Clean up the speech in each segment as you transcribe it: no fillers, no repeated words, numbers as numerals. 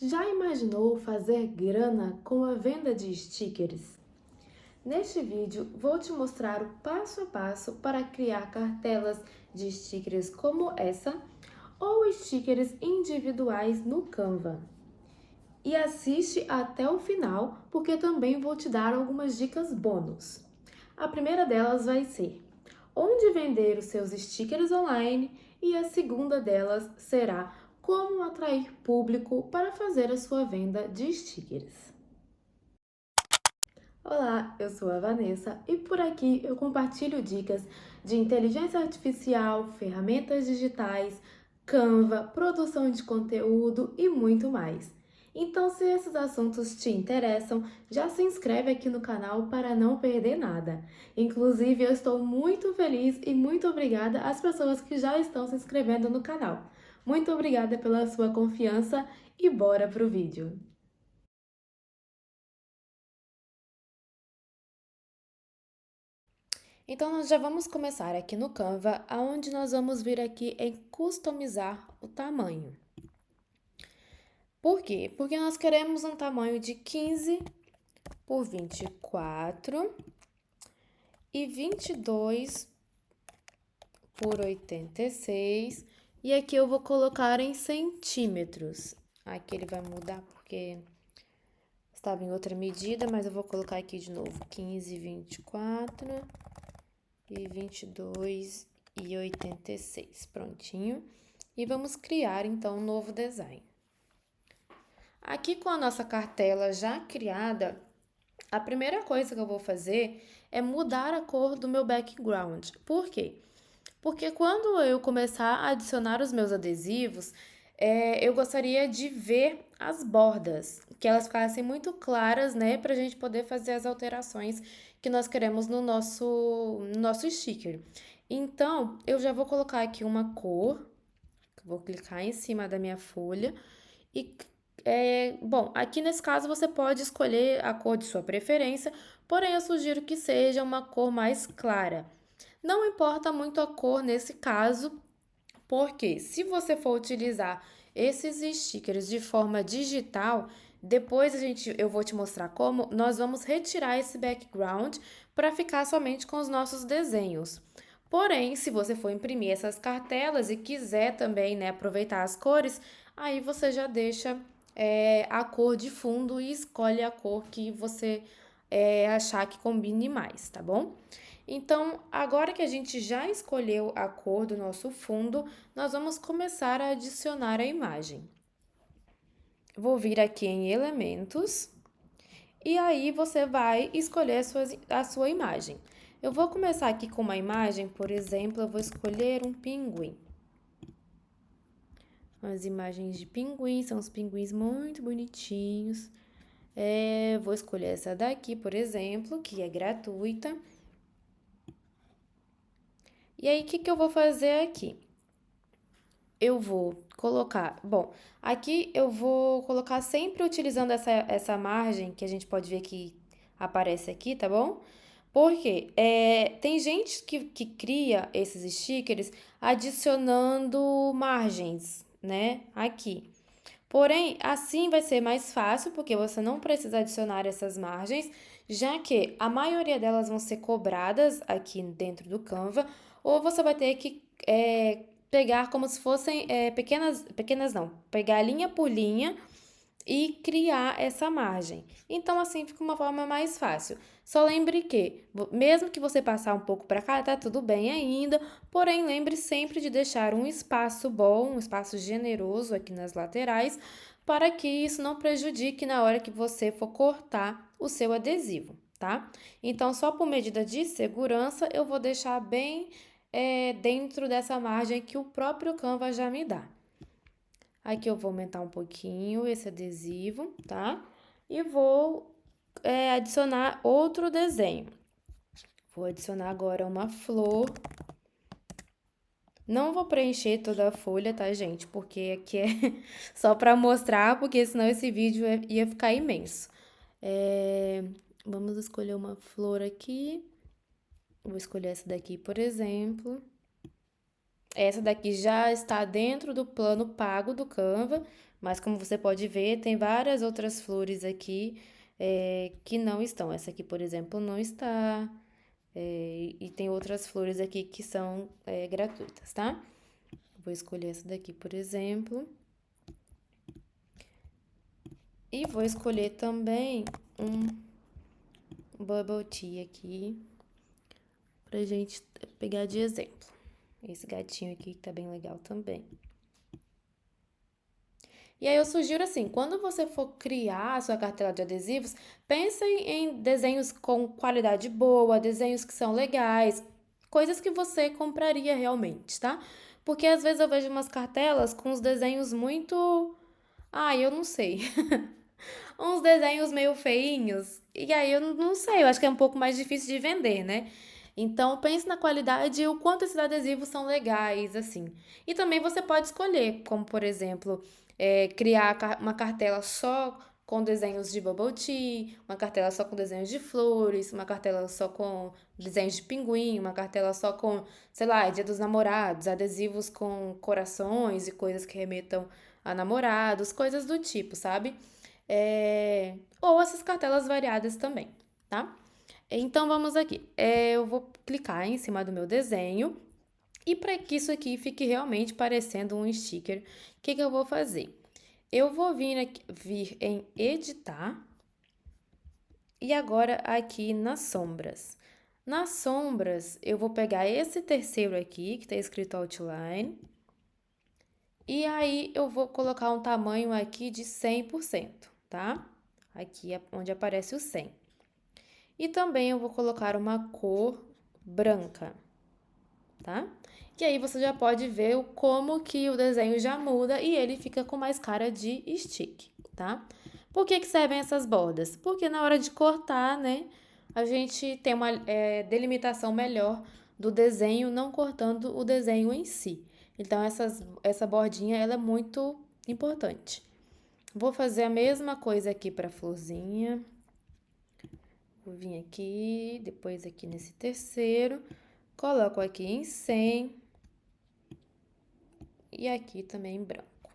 Já imaginou fazer grana com a venda de stickers? Neste vídeo, vou te mostrar o passo a passo para criar cartelas de stickers como essa ou stickers individuais no Canva. E assiste até o final, porque também vou te dar algumas dicas bônus. A primeira delas vai ser onde vender os seus stickers online e a segunda delas será como atrair público para fazer a sua venda de stickers. Olá, eu sou a Vanessa e por aqui eu compartilho dicas de inteligência artificial, ferramentas digitais, Canva, produção de conteúdo e muito mais. Então, se esses assuntos te interessam, já se inscreve aqui no canal para não perder nada. Inclusive, eu estou muito feliz e muito obrigada às pessoas que já estão se inscrevendo no canal. Muito obrigada pela sua confiança e bora pro vídeo! Então, nós já vamos começar aqui no Canva, onde nós vamos vir aqui em customizar o tamanho. Por quê? Porque nós queremos um tamanho de 15 por 24 e 22 por 86. E aqui eu vou colocar em centímetros. Aqui ele vai mudar porque estava em outra medida, mas eu vou colocar aqui de novo 15, 24 e 22 e 86. Prontinho. E vamos criar, então, um novo design. Aqui com a nossa cartela já criada, a primeira coisa que eu vou fazer é mudar a cor do meu background. Por quê? Porque quando eu começar a adicionar os meus adesivos, eu gostaria de ver as bordas, que elas ficassem muito claras, né, para a gente poder fazer as alterações que nós queremos no nosso sticker. Então, eu já vou colocar aqui uma cor, vou clicar em cima da minha folha e bom, aqui nesse caso você pode escolher a cor de sua preferência, porém eu sugiro que seja uma cor mais clara. Não importa muito a cor nesse caso, porque se você for utilizar esses stickers de forma digital, depois eu vou te mostrar como nós vamos retirar esse background para ficar somente com os nossos desenhos. Porém, se você for imprimir essas cartelas e quiser também, né, aproveitar as cores, aí você já deixa a cor de fundo e escolhe a cor que você achar que combine mais, tá bom? Então, agora que a gente já escolheu a cor do nosso fundo, nós vamos começar a adicionar a imagem. Vou vir aqui em elementos e aí você vai escolher a sua imagem. Eu vou começar aqui com uma imagem, por exemplo, eu vou escolher um pinguim. As imagens de pinguim, são os pinguins muito bonitinhos. Vou escolher essa daqui, por exemplo, que é gratuita. E aí, o que eu vou fazer aqui? Eu vou colocar, bom, aqui eu vou colocar sempre utilizando essa margem que a gente pode ver que aparece aqui, tá bom? Porque tem gente que cria esses stickers adicionando margens, né? Aqui. Porém, assim vai ser mais fácil, porque você não precisa adicionar essas margens, já que a maioria delas vão ser cobradas aqui dentro do Canva, ou você vai ter que pegar como se fossem pequenas não, pegar linha por linha e criar essa margem. Então, assim fica uma forma mais fácil. Só lembre que, mesmo que você passar um pouco para cá, tá tudo bem ainda, porém lembre sempre de deixar um espaço bom, um espaço generoso aqui nas laterais, para que isso não prejudique na hora que você for cortar o seu adesivo, tá? Então, só por medida de segurança, eu vou deixar bem dentro dessa margem que o próprio Canva já me dá. Aqui eu vou aumentar um pouquinho esse adesivo, tá? E vou adicionar outro desenho. Vou adicionar agora uma flor. Não vou preencher toda a folha, tá, gente? Porque aqui é só pra mostrar, porque senão esse vídeo ia ficar imenso. Vamos escolher uma flor aqui. Vou escolher essa daqui, por exemplo. Essa daqui já está dentro do plano pago do Canva, Mas como você pode ver, tem várias outras flores aqui que não estão. Essa aqui, por exemplo, não está. E tem outras flores aqui que são gratuitas, tá? Vou escolher essa daqui, por exemplo. E vou escolher também um bubble tea aqui, pra gente pegar de exemplo. Esse gatinho aqui que tá bem legal também. E aí eu sugiro assim, quando você for criar a sua cartela de adesivos, pense em desenhos com qualidade boa, desenhos que são legais, coisas que você compraria realmente, tá? Porque às vezes eu vejo umas cartelas com os desenhos muito, eu não sei. Uns desenhos meio feinhos. E aí eu não sei, eu acho que é um pouco mais difícil de vender, né? Então pense na qualidade e o quanto esses adesivos são legais, assim. E também você pode escolher, como por exemplo, criar uma cartela só com desenhos de bubble tea, uma cartela só com desenhos de flores, uma cartela só com desenhos de pinguim, uma cartela só com, sei lá, Dia dos Namorados, adesivos com corações e coisas que remetam a namorados, coisas do tipo, sabe? Ou essas cartelas variadas também, tá? Então vamos aqui. Eu vou clicar em cima do meu desenho e para que isso aqui fique realmente parecendo um sticker, o que eu vou fazer? Eu vou vir em editar e agora aqui nas sombras. Nas sombras, eu vou pegar esse terceiro aqui, que está escrito outline, e aí eu vou colocar um tamanho aqui de 100%, tá? Aqui é onde aparece o 100. E também eu vou colocar uma cor branca, tá? E aí você já pode ver como que o desenho já muda e ele fica com mais cara de stick, tá? Por que servem essas bordas? Porque na hora de cortar, né, a gente tem uma delimitação melhor do desenho, não cortando o desenho em si. Então, essa bordinha, ela é muito importante. Vou fazer a mesma coisa aqui para a florzinha. Vou vir aqui, depois aqui nesse terceiro, coloco aqui em 100 e aqui também em branco.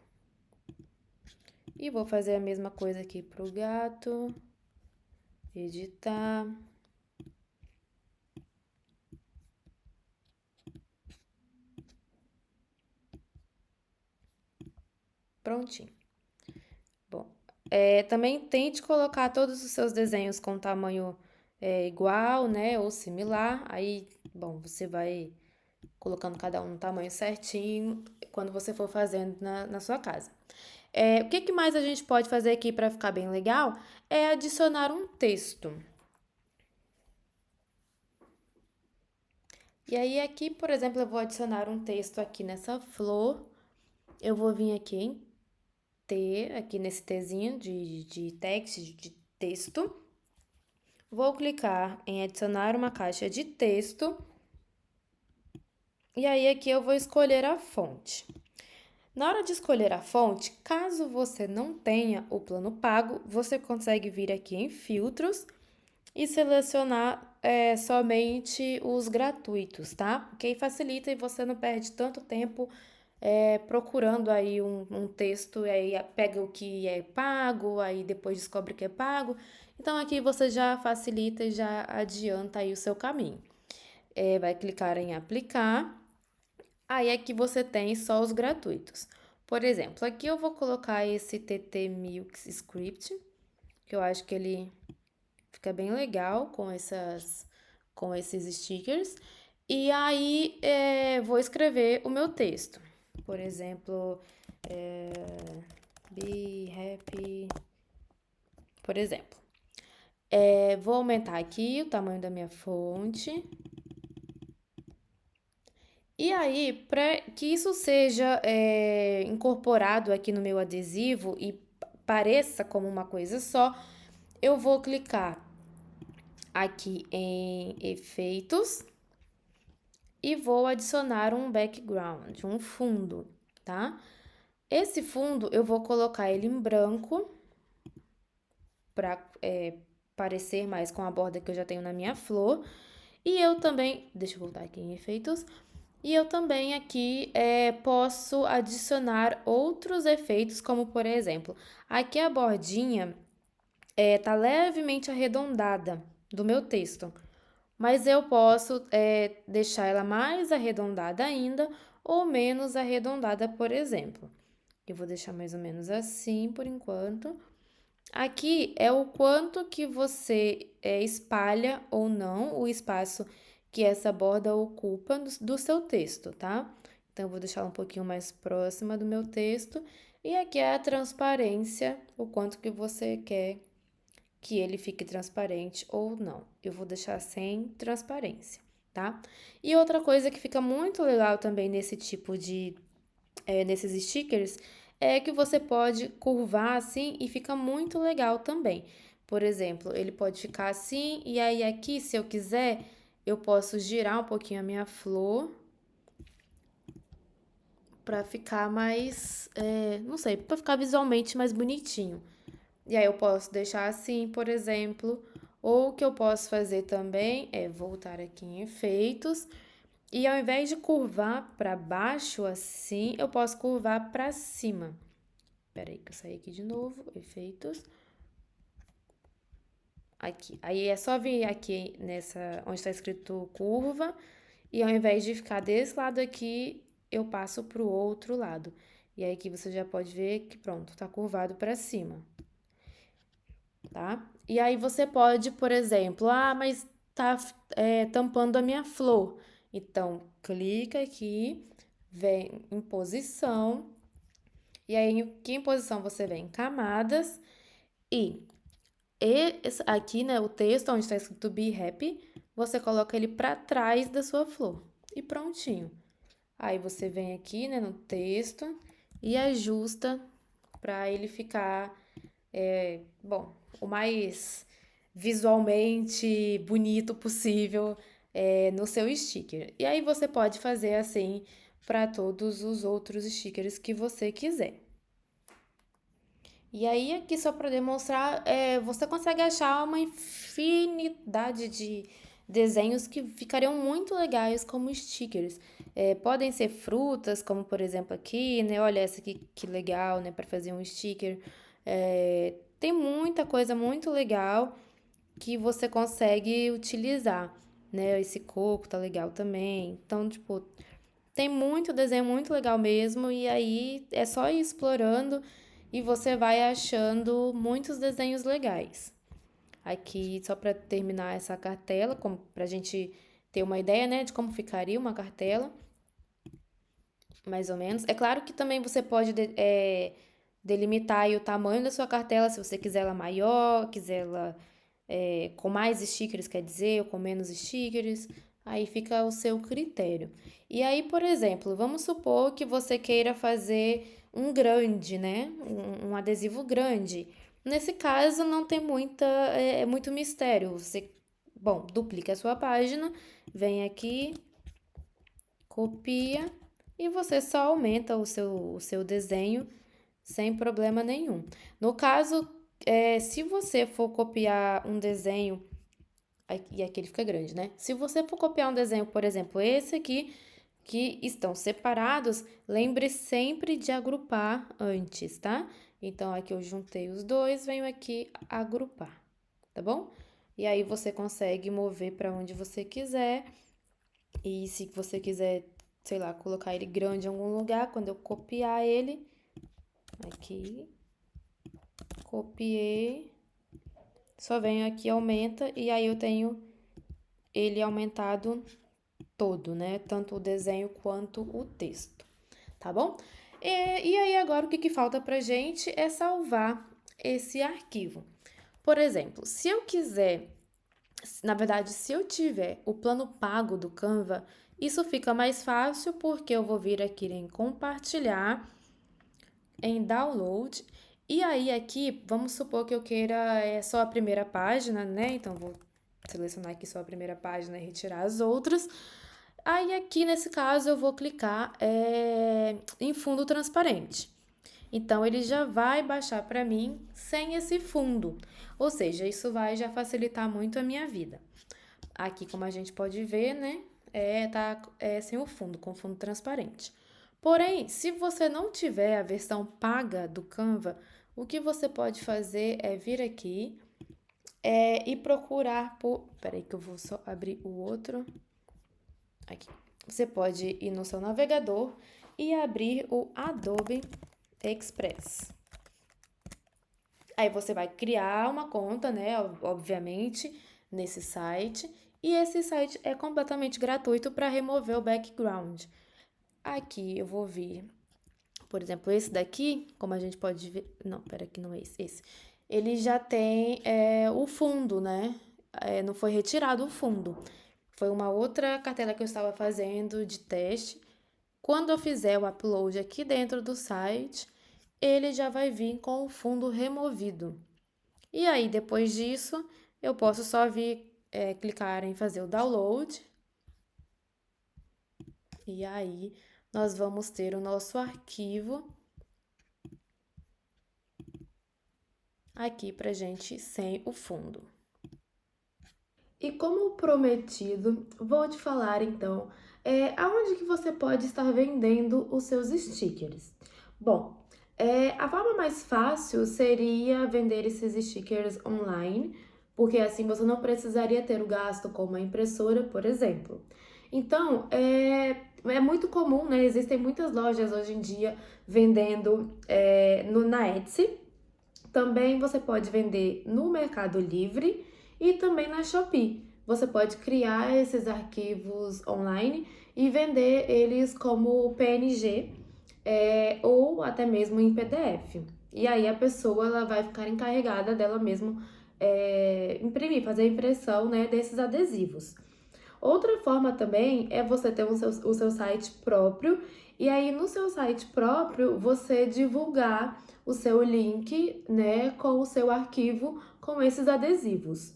E vou fazer a mesma coisa aqui pro gato, editar. Prontinho. Bom, também tente colocar todos os seus desenhos com tamanho igual, né, ou similar. Aí, bom, você vai colocando cada um no tamanho certinho quando você for fazendo na sua casa. O que mais a gente pode fazer aqui para ficar bem legal? É adicionar um texto. E aí, aqui, por exemplo, eu vou adicionar um texto aqui nessa flor. Eu vou vir aqui em T, aqui nesse Tzinho de text, de texto. Vou clicar em adicionar uma caixa de texto. E aí, aqui eu vou escolher a fonte. Na hora de escolher a fonte, caso você não tenha o plano pago, você consegue vir aqui em filtros e selecionar somente os gratuitos, tá? Porque aí facilita e você não perde tanto tempo procurando aí um texto, aí pega o que é pago, aí depois descobre que é pago. Então, aqui você já facilita e já adianta aí o seu caminho. Vai clicar em aplicar. Aí aqui você tem só os gratuitos. Por exemplo, aqui eu vou colocar esse TT Milk Script, que eu acho que ele fica bem legal com esses stickers. E aí vou escrever o meu texto. Por exemplo, be happy. Por exemplo, vou aumentar aqui o tamanho da minha fonte. E aí, para que isso seja incorporado aqui no meu adesivo e pareça como uma coisa só, eu vou clicar aqui em efeitos e vou adicionar um background, um fundo, tá? Esse fundo eu vou colocar ele em branco para parecer mais com a borda que eu já tenho na minha flor. E eu também, deixa eu voltar aqui em efeitos. E eu também aqui posso adicionar outros efeitos, como por exemplo, aqui a bordinha tá levemente arredondada do meu texto, mas eu posso deixar ela mais arredondada ainda ou menos arredondada, por exemplo. Eu vou deixar mais ou menos assim por enquanto. Aqui é o quanto que você espalha ou não o espaço que essa borda ocupa do seu texto, tá? Então, eu vou deixar um pouquinho mais próxima do meu texto. E aqui é a transparência, o quanto que você quer que ele fique transparente ou não. Eu vou deixar sem transparência, tá? E outra coisa que fica muito legal também nesse tipo de nesses stickers é que você pode curvar assim e fica muito legal também. Por exemplo, ele pode ficar assim e aí aqui, se eu quiser, eu posso girar um pouquinho a minha flor para ficar mais, não sei, para ficar visualmente mais bonitinho. E aí eu posso deixar assim, por exemplo, ou o que eu posso fazer também é voltar aqui em efeitos e ao invés de curvar para baixo assim, eu posso curvar para cima. Espera aí que eu saí aqui de novo, efeitos. Aqui. Aí é só vir aqui nessa onde está escrito curva e ao invés de ficar desse lado aqui, eu passo para o outro lado. E aí aqui você já pode ver que pronto, tá curvado para cima. Tá? E aí você pode, por exemplo, mas tá tampando a minha flor. Então, clica aqui, vem em posição, e aí aqui em posição você vem em camadas, e aqui, né, o texto onde está escrito Be Happy, você coloca ele para trás da sua flor. E prontinho. Aí você vem aqui, né, no texto e ajusta para ele ficar, bom, o mais visualmente bonito possível no seu sticker. E aí você pode fazer assim para todos os outros stickers que você quiser. E aí, aqui só para demonstrar, você consegue achar uma infinidade de desenhos que ficariam muito legais como stickers. Podem ser frutas, como por exemplo aqui, né? Olha essa aqui que legal, né? Para fazer um sticker. Tem muita coisa muito legal que você consegue utilizar, né? Esse coco tá legal também. Então, tipo, tem muito desenho muito legal mesmo, e aí é só ir explorando e você vai achando muitos desenhos legais. Aqui, só para terminar essa cartela, para a gente ter uma ideia, né, de como ficaria uma cartela, mais ou menos. É claro que também você pode delimitar aí o tamanho da sua cartela, se você quiser ela maior, quiser ela com mais stickers, quer dizer, ou com menos stickers. Aí fica o seu critério. E aí, por exemplo, vamos supor que você queira fazer um grande, né? Um adesivo grande. Nesse caso, não tem muito mistério. Você, bom, duplica a sua página, vem aqui, copia e você só aumenta o seu desenho sem problema nenhum. No caso, se você for copiar um desenho, e aqui ele fica grande, né? Se você for copiar um desenho, por exemplo, esse aqui, que estão separados, lembre sempre de agrupar antes, tá? Então, aqui eu juntei os dois, venho aqui agrupar, tá bom? E aí você consegue mover para onde você quiser. E se você quiser, sei lá, colocar ele grande em algum lugar, quando eu copiar ele, aqui, copiei, só venho aqui, aumenta, e aí eu tenho ele aumentado todo, né? Tanto o desenho quanto o texto, tá bom? E aí agora o que falta pra gente é salvar esse arquivo. Por exemplo, se eu quiser, na verdade, se eu tiver o plano pago do Canva, isso fica mais fácil porque eu vou vir aqui em compartilhar, em download, e aí aqui, vamos supor que eu queira só a primeira página, né? Então, vou selecionar aqui só a primeira página e retirar as outras. Aí aqui, nesse caso, eu vou clicar em fundo transparente. Então, ele já vai baixar para mim sem esse fundo. Ou seja, isso vai já facilitar muito a minha vida. Aqui, como a gente pode ver, né? tá sem o fundo, com fundo transparente. Porém, se você não tiver a versão paga do Canva, o que você pode fazer é vir aqui e procurar por... Peraí que eu vou só abrir o outro. Aqui. Você pode ir no seu navegador e abrir o Adobe Express. Aí você vai criar uma conta, né, obviamente, nesse site. E esse site é completamente gratuito para remover o background. Aqui eu vou vir, por exemplo, esse daqui, como a gente pode ver... Não, pera que não é esse. Ele já tem o fundo, né? Não foi retirado o fundo. Foi uma outra cartela que eu estava fazendo de teste. Quando eu fizer o upload aqui dentro do site, ele já vai vir com o fundo removido. E aí, depois disso, eu posso só vir clicar em fazer o download. E aí, nós vamos ter o nosso arquivo aqui pra gente sem o fundo. E como prometido, vou te falar então aonde que você pode estar vendendo os seus stickers. Bom, a forma mais fácil seria vender esses stickers online, porque assim você não precisaria ter o gasto com uma impressora, por exemplo. Então, é muito comum, né? Existem muitas lojas hoje em dia vendendo na Etsy. Também você pode vender no Mercado Livre e também na Shopee. Você pode criar esses arquivos online e vender eles como PNG ou até mesmo em PDF. E aí a pessoa ela vai ficar encarregada dela mesmo imprimir, fazer a impressão, né, desses adesivos. Outra forma também é você ter o seu site próprio e aí no seu site próprio você divulgar o seu link, né, com o seu arquivo com esses adesivos.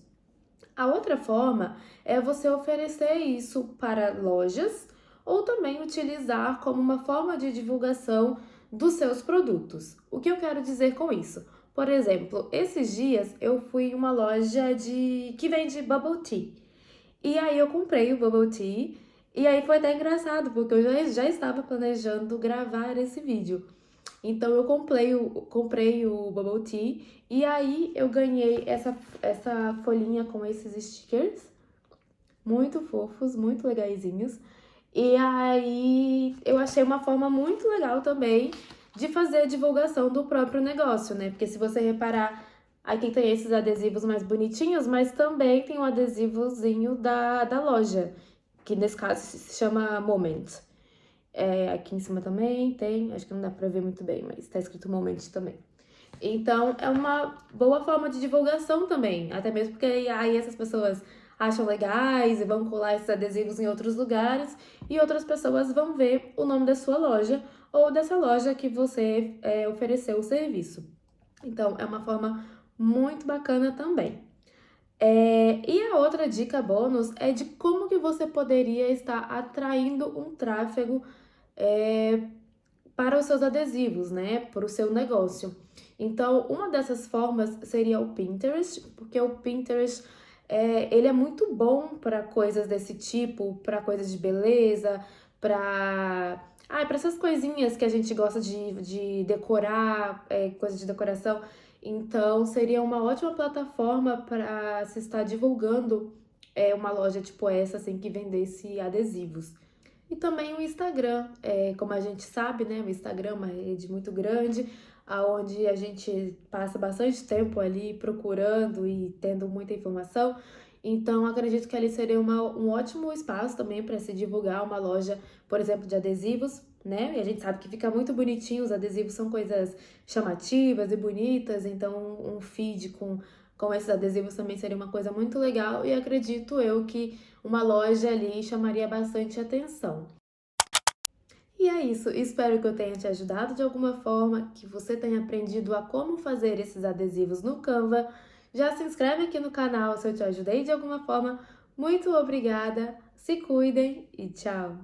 A outra forma é você oferecer isso para lojas ou também utilizar como uma forma de divulgação dos seus produtos. O que eu quero dizer com isso? Por exemplo, esses dias eu fui em uma loja que vende bubble tea. E aí eu comprei o bubble tea e aí foi até engraçado, porque eu já estava planejando gravar esse vídeo. Então eu comprei o bubble tea e aí eu ganhei essa folhinha com esses stickers muito fofos, muito legaisinhos. E aí eu achei uma forma muito legal também de fazer a divulgação do próprio negócio, né? Porque se você reparar, aqui tem esses adesivos mais bonitinhos, mas também tem um adesivozinho da loja, que nesse caso se chama Moment. Aqui em cima também tem, acho que não dá pra ver muito bem, mas tá escrito Moment também. Então, é uma boa forma de divulgação também, até mesmo porque aí essas pessoas acham legais e vão colar esses adesivos em outros lugares e outras pessoas vão ver o nome da sua loja ou dessa loja que você ofereceu o serviço. Então, é uma forma muito bacana também. E a outra dica bônus é de como que você poderia estar atraindo um tráfego para os seus adesivos, né? Para o seu negócio. Então, uma dessas formas seria o Pinterest, porque o Pinterest ele é muito bom para coisas desse tipo, para coisas de beleza, para essas coisinhas que a gente gosta de decorar, coisas de decoração. Então, seria uma ótima plataforma para se estar divulgando uma loja tipo essa, assim, que vendesse adesivos. E também o Instagram, como a gente sabe, né? O Instagram é uma rede muito grande, onde a gente passa bastante tempo ali procurando e tendo muita informação. Então, acredito que ali seria um ótimo espaço também para se divulgar uma loja, por exemplo, de adesivos, né? E a gente sabe que fica muito bonitinho, os adesivos são coisas chamativas e bonitas, então um feed com esses adesivos também seria uma coisa muito legal e acredito eu que uma loja ali chamaria bastante atenção. E é isso, espero que eu tenha te ajudado de alguma forma, que você tenha aprendido a como fazer esses adesivos no Canva. Já se inscreve aqui no canal se eu te ajudei de alguma forma. Muito obrigada, se cuidem e tchau!